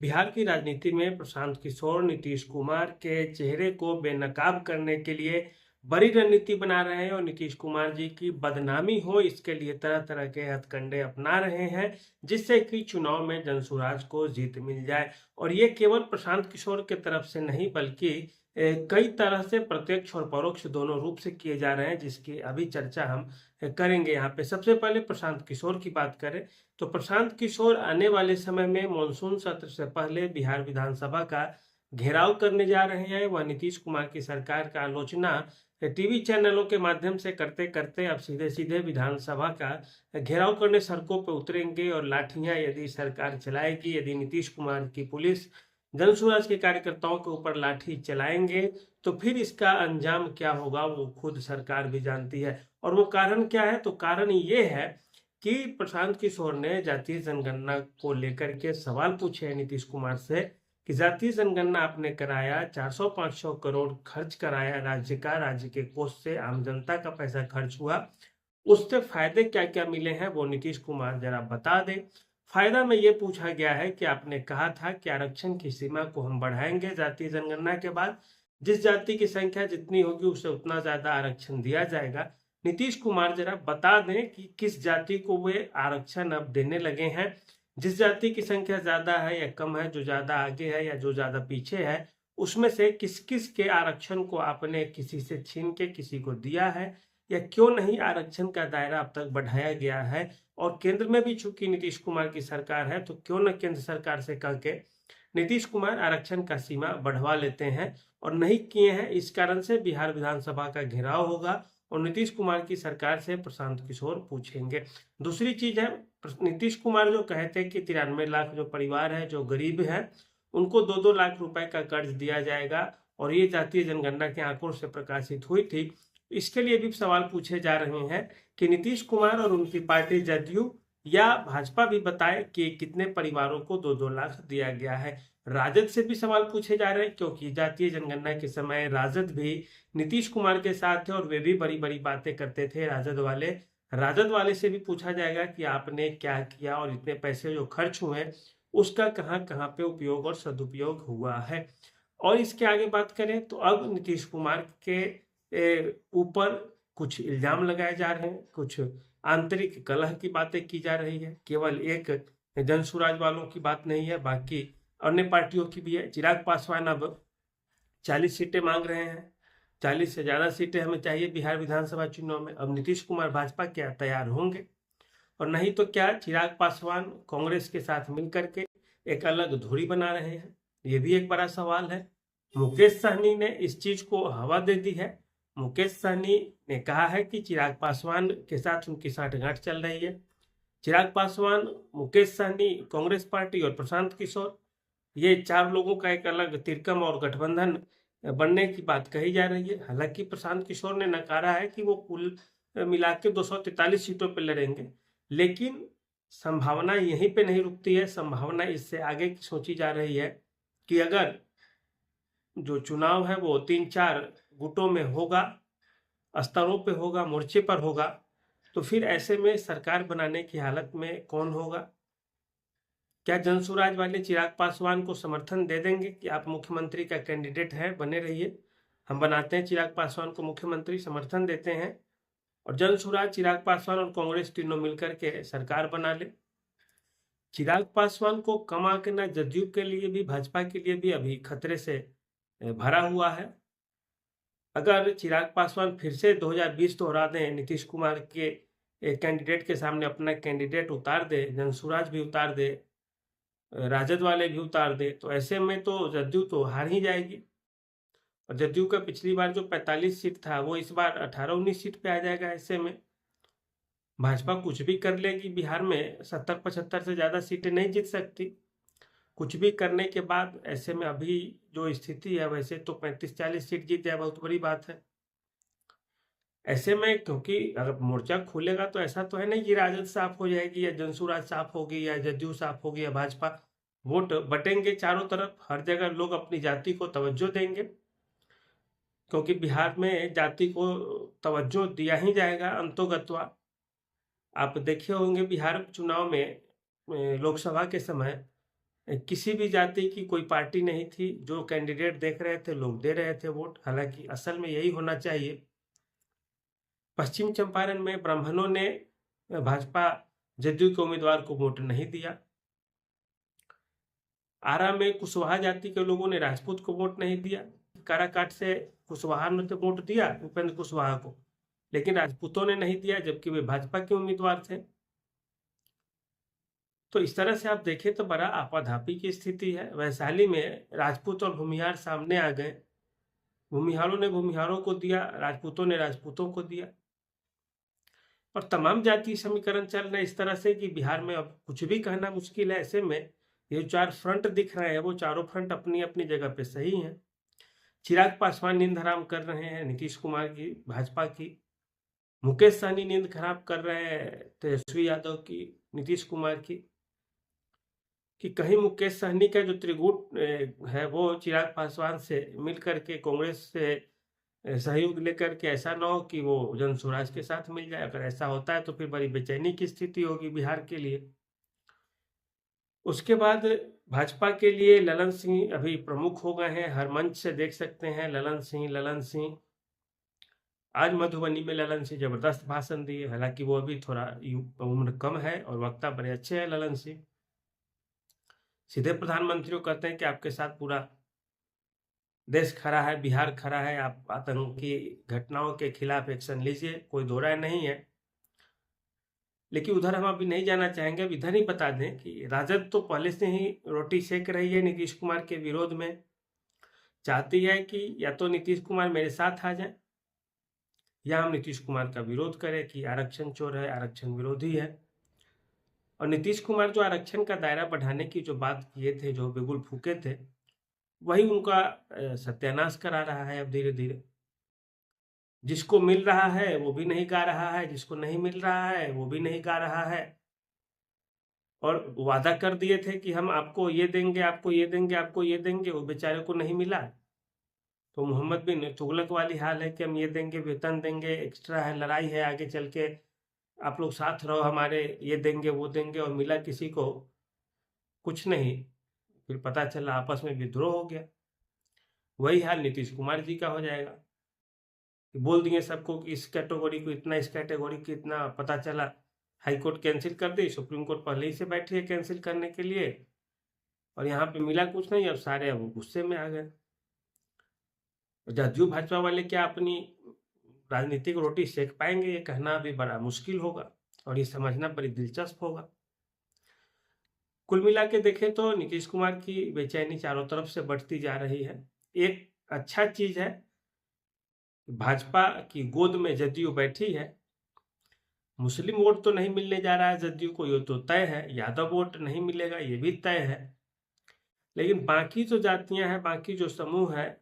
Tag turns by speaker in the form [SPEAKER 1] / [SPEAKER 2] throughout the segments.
[SPEAKER 1] बिहार की राजनीति में प्रशांत किशोर नीतीश कुमार के चेहरे को बेनकाब करने के लिए बड़ी रणनीति बना रहे हैं और नीतीश कुमार जी की बदनामी हो इसके लिए तरह तरह के हथकंडे अपना रहे हैं, जिससे कि चुनाव में जनसुराज को जीत मिल जाए। और ये केवल प्रशांत किशोर के तरफ से नहीं बल्कि कई तरह से प्रत्यक्ष और परोक्ष दोनों रूप से किए जा रहे हैं, जिसकी अभी चर्चा हम करेंगे। यहाँ पे सबसे पहले प्रशांत किशोर की बात करें तो प्रशांत किशोर आने वाले समय में मानसून सत्र से पहले बिहार विधानसभा का घेराव करने जा रहे हैं। वह नीतीश कुमार की सरकार का आलोचना टीवी चैनलों के माध्यम से करते करते अब सीधे सीधे विधानसभा का घेराव करने सड़कों पर उतरेंगे और लाठियां यदि सरकार चलाएगी, यदि नीतीश कुमार की पुलिस जनसुराज के कार्यकर्ताओं के ऊपर लाठी चलाएंगे तो फिर इसका अंजाम क्या होगा वो खुद सरकार भी जानती है। और वो कारण क्या है? तो कारण ये है कि प्रशांत किशोर ने जातीय जनगणना को लेकर के सवाल पूछे हैं नीतीश कुमार से कि जातीय जनगणना आपने कराया, 400-500 करोड़ खर्च कराया राज्य के कोष से, आम जनता का पैसा खर्च हुआ, उससे फायदे क्या क्या मिले हैं वो नीतीश कुमार जरा बता दें। फायदा में ये पूछा गया है कि आपने कहा था कि आरक्षण की सीमा को हम बढ़ाएंगे जातीय जनगणना के बाद, जिस जाति की संख्या जितनी होगी उसे उतना ज्यादा आरक्षण दिया जाएगा। नीतीश कुमार जरा बता दें कि किस जाति को वे आरक्षण अब देने लगे हैं, जिस जाति की संख्या ज्यादा है या कम है, जो ज्यादा आगे है या जो ज्यादा पीछे है, उसमें से किस किस के आरक्षण को आपने किसी से छीन के किसी को दिया है, या क्यों नहीं आरक्षण का दायरा अब तक बढ़ाया गया है। और केंद्र में भी चूंकि नीतीश कुमार की सरकार है तो क्यों न केंद्र सरकार से कह के नीतीश कुमार आरक्षण का सीमा बढ़वा लेते हैं, और नहीं किए हैं। इस कारण से बिहार विधानसभा का घेराव होगा और नीतीश कुमार की सरकार से प्रशांत किशोर पूछेंगे। दूसरी चीज है, नीतीश कुमार जो कहते हैं कि 93 लाख जो परिवार है जो गरीब है उनको 2-2 लाख रुपए का कर्ज दिया जाएगा, और ये जातीय जनगणना के आंकड़ों से प्रकाशित हुई थी। इसके लिए भी सवाल पूछे जा रहे हैं कि नीतीश कुमार और उनकी पार्टी जदयू या भाजपा भी बताए कि कितने परिवारों को 2-2 लाख दिया गया है। राजद से भी सवाल पूछे जा रहे हैं क्योंकि जातीय जनगणना के समय राजद भी नीतीश कुमार के साथ थे और वे भी बड़ी बड़ी बातें करते थे। राजद वाले से भी पूछा जाएगा कि आपने क्या किया और इतने पैसे जो खर्च हुए उसका कहाँ कहाँ पे उपयोग और सदुपयोग हुआ है। और इसके आगे बात करें तो अब नीतीश कुमार के ऊपर कुछ इल्जाम लगाए जा रहे हैं, कुछ आंतरिक कलह की बातें की जा रही है। केवल एक जनसुराज वालों की बात नहीं है, बाकी अन्य पार्टियों की भी है। चिराग पासवान अब 40 सीटें मांग रहे हैं, 40 से ज्यादा सीटें हमें चाहिए बिहार विधानसभा चुनाव में। अब नीतीश कुमार भाजपा क्या तैयार होंगे? और नहीं तो क्या चिराग पासवान कांग्रेस के साथ मिलकर के एक अलग धुरी बना रहे हैं? ये भी एक बड़ा सवाल है। मुकेश सहनी ने इस चीज को हवा दे दी है। मुकेश सहनी ने कहा है कि चिराग पासवान के साथ उनकी साठगांठ चल रही है। चिराग पासवान, मुकेश सहनी, कांग्रेस पार्टी और प्रशांत किशोर, ये 4 लोगों का एक अलग तिरकम और गठबंधन बनने की बात कही जा रही है। हालांकि प्रशांत किशोर ने नकारा है कि वो कुल मिला के 243 सीटों पर लड़ेंगे, लेकिन संभावना यहीं पे नहीं रुकती है। संभावना इससे आगे की सोची जा रही है कि अगर जो चुनाव है वो 3-4 गुटों में होगा, स्तरों पे होगा, मोर्चे पर होगा, तो फिर ऐसे में सरकार बनाने की हालत में कौन होगा? क्या जनसुराज वाले चिराग पासवान को समर्थन दे देंगे कि आप मुख्यमंत्री का कैंडिडेट है, बने रहिए, हम बनाते हैं चिराग पासवान को मुख्यमंत्री, समर्थन देते हैं, और जनसुराज, चिराग पासवान और कांग्रेस तीनों मिलकर के सरकार बना ले। चिराग पासवान को कम आंकना जदयू के लिए भी भाजपा के लिए भी अभी खतरे से भरा हुआ है। अगर चिराग पासवान फिर से 2020 दोहरा दें, नीतीश कुमार के कैंडिडेट के सामने अपना कैंडिडेट उतार दे, जनसुराज भी उतार दे, राजद वाले भी उतार दे, तो ऐसे में तो जदयू तो हार ही जाएगी। और जदयू का पिछली बार जो 45 सीट था वो इस बार 18-19 सीट पे आ जाएगा। ऐसे में भाजपा कुछ भी कर लेगी, बिहार में 70-75 से ज्यादा सीटें नहीं जीत सकती। कुछ भी करने के बाद ऐसे में अभी जो स्थिति है वैसे तो 35-40 सीट जीत जाए बहुत बड़ी बात है। ऐसे में क्योंकि अगर मोर्चा खुलेगा तो ऐसा तो है नहीं कि राजद साफ हो जाएगी या जनसुराज साफ होगी या जदयू साफ होगी या भाजपा। वोट बटेंगे चारों तरफ, हर जगह लोग अपनी जाति को तवज्जो देंगे, क्योंकि बिहार में जाति को तवज्जो दिया ही जाएगा अंतोगत्वा। आप देखे होंगे बिहार चुनाव में लोकसभा के समय किसी भी जाति की कोई पार्टी नहीं थी। जो कैंडिडेट देख रहे थे लोग दे रहे थे वोट, हालांकि असल में यही होना चाहिए। पश्चिम चंपारण में ब्राह्मणों ने भाजपा जदयू के उम्मीदवार को वोट नहीं दिया। आरा में कुशवाहा जाति के लोगों ने राजपूत को वोट नहीं दिया। काराकाट से कुशवाहा ने तो वोट दिया उपेंद्र कुशवाहा को, लेकिन राजपूतों ने नहीं दिया, जबकि वे भाजपा के उम्मीदवार थे। तो इस तरह से आप देखें तो बड़ा आपाधापी की स्थिति है। वैशाली में राजपूत और भूमिहार सामने आ गए। भूमिहारों ने भूमिहारों को दिया, राजपूतों ने राजपूतों को दिया, और तमाम जातीय समीकरण चल रहे इस तरह से कि बिहार में अब कुछ भी कहना मुश्किल है। ऐसे में ये 4 फ्रंट दिख रहे हैं, वो चारों फ्रंट अपनी अपनी जगह पे सही हैं। चिराग पासवान नींद हराम कर रहे हैं नीतीश कुमार की, भाजपा की। मुकेश सहनी नींद खराब कर रहे हैं तेजस्वी यादव की, नीतीश कुमार की, कि कहीं मुकेश सहनी का जो त्रिगुट है वो चिराग पासवान से मिल करके कांग्रेस से सहयोग लेकर के ऐसा ना हो कि वो जन स्वराज के साथ मिल जाए। अगर ऐसा होता है तो फिर बड़ी बेचैनी की स्थिति होगी बिहार के लिए। उसके बाद भाजपा के लिए ललन सिंह अभी प्रमुख हो गए हैं, हर मंच से देख सकते हैं ललन सिंह। आज मधुबनी में ललन सिंह जबरदस्त भाषण दिए, हालांकि वो अभी थोड़ा उम्र कम है और वक्ता बड़े अच्छे हैं ललन सिंह। सीधे प्रधानमंत्री को कहते हैं कि आपके साथ पूरा देश खड़ा है, बिहार खड़ा है, आप आतंकी घटनाओं के खिलाफ एक्शन लीजिए, कोई दो राय नहीं है। लेकिन उधर हम अभी नहीं जाना चाहेंगे। अब इधर ही बता दें कि राजद तो पहले से ही रोटी सेक रही है नीतीश कुमार के विरोध में। चाहती है कि या तो नीतीश कुमार मेरे साथ आ जाए या हम नीतीश कुमार का विरोध करें कि आरक्षण चोर है, आरक्षण विरोधी है। और नीतीश कुमार जो आरक्षण का दायरा बढ़ाने की जो बात किए थे, जो बिगुल फूके थे, वही उनका सत्यानाश करा रहा है अब धीरे धीरे। जिसको मिल रहा है वो भी नहीं गा रहा है, जिसको नहीं मिल रहा है वो भी नहीं गा रहा है। और वादा कर दिए थे कि हम आपको ये देंगे, आपको ये देंगे, आपको ये देंगे, वो बेचारे को नहीं मिला। तो मोहम्मद बिन तुगलक वाली हाल है कि हम ये देंगे, वेतन देंगे, एक्स्ट्रा है, लड़ाई है, आगे चल के आप लोग साथ रहो हमारे, ये देंगे वो देंगे, और मिला किसी को कुछ नहीं। फिर पता चला आपस में विद्रोह हो गया। वही हाल नीतीश कुमार जी का हो जाएगा कि बोल दिए सबको कि इस कैटेगरी को इतना, इस कैटेगरी को इतना, पता चला हाई कोर्ट कैंसिल कर दी, सुप्रीम कोर्ट पहले ही से बैठी है कैंसिल करने के लिए, और यहाँ पे मिला कुछ नहीं। अब सारे अब गुस्से में आ गए। जदयू भाजपा वाले क्या अपनी राजनीतिक रोटी सेक पाएंगे, ये कहना भी बड़ा मुश्किल होगा और ये समझना बड़ी दिलचस्प होगा। कुल मिला के देखें तो नीतीश कुमार की बेचैनी चारों तरफ से बढ़ती जा रही है। एक अच्छा चीज है, भाजपा की गोद में जदयू बैठी है। मुस्लिम वोट तो नहीं मिलने जा रहा है जदयू को, ये तो तय है। यादव वोट नहीं मिलेगा, ये भी तय है। लेकिन बाकी जो जातियां हैं, बाकी जो समूह है,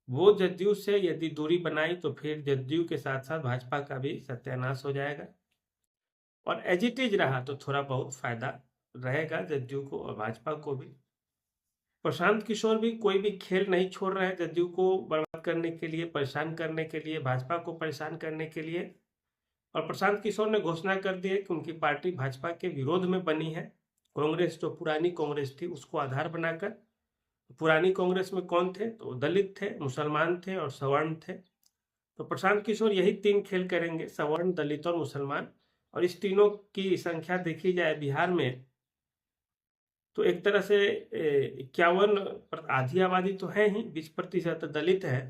[SPEAKER 1] वो जदयू से यदि दूरी बनाई तो फिर जदयू के साथ साथ भाजपा का भी सत्यानाश हो जाएगा। और एज इट इज रहा तो थोड़ा बहुत फायदा रहेगा जदयू को और भाजपा को भी। प्रशांत किशोर भी कोई भी खेल नहीं छोड़ रहे हैं जदयू को बर्बाद करने के लिए, परेशान करने के लिए, भाजपा को परेशान करने के लिए। और प्रशांत किशोर ने घोषणा कर दी है कि उनकी पार्टी भाजपा के विरोध में बनी है। कांग्रेस जो पुरानी कांग्रेस थी उसको आधार बनाकर, पुरानी कांग्रेस में कौन थे तो दलित थे, मुसलमान थे और सवर्ण थे। तो प्रशांत किशोर यही 3 खेल करेंगे, सवर्ण, दलित और मुसलमान। और इस तीनों की संख्या देखी जाए बिहार में तो एक तरह से 51 आधी आबादी तो है ही, 20% दलित है,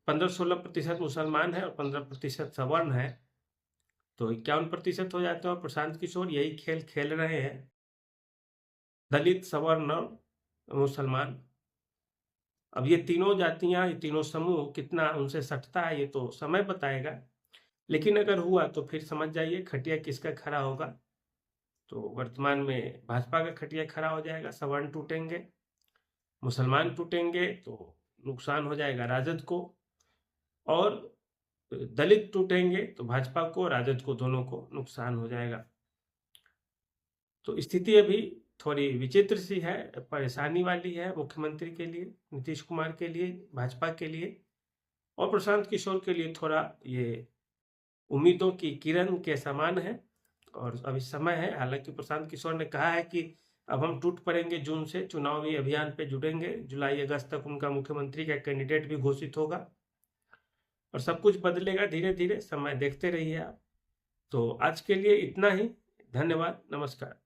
[SPEAKER 1] 15-16% मुसलमान है और 15% सवर्ण है, तो 51% हो जाते हैं। और प्रशांत किशोर यही खेल खेल रहे हैं, दलित, सवर्ण और मुसलमान। अब ये तीनों जातियां, ये तीनों समूह कितना उनसे सटता है ये तो समय बताएगा। लेकिन अगर हुआ तो फिर समझ जाइए खटिया किसका खड़ा होगा। तो वर्तमान में भाजपा का खटिया खड़ा हो जाएगा, सवर्ण टूटेंगे, मुसलमान टूटेंगे तो नुकसान हो जाएगा राजद को, और दलित टूटेंगे तो भाजपा को, राजद को, दोनों को नुकसान हो जाएगा। तो स्थिति अभी थोड़ी विचित्र सी है, परेशानी वाली है मुख्यमंत्री के लिए, नीतीश कुमार के लिए, भाजपा के लिए, और प्रशांत किशोर के लिए थोड़ा ये उम्मीदों की किरण के समान है। और अभी समय है, हालांकि प्रशांत किशोर ने कहा है कि अब हम टूट पड़ेंगे, जून से चुनावी अभियान पे जुटेंगे, जुलाई अगस्त तक उनका मुख्यमंत्री का कैंडिडेट भी घोषित होगा और सब कुछ बदलेगा धीरे धीरे, समय देखते रहिए आप। तो आज के लिए इतना ही, धन्यवाद, नमस्कार।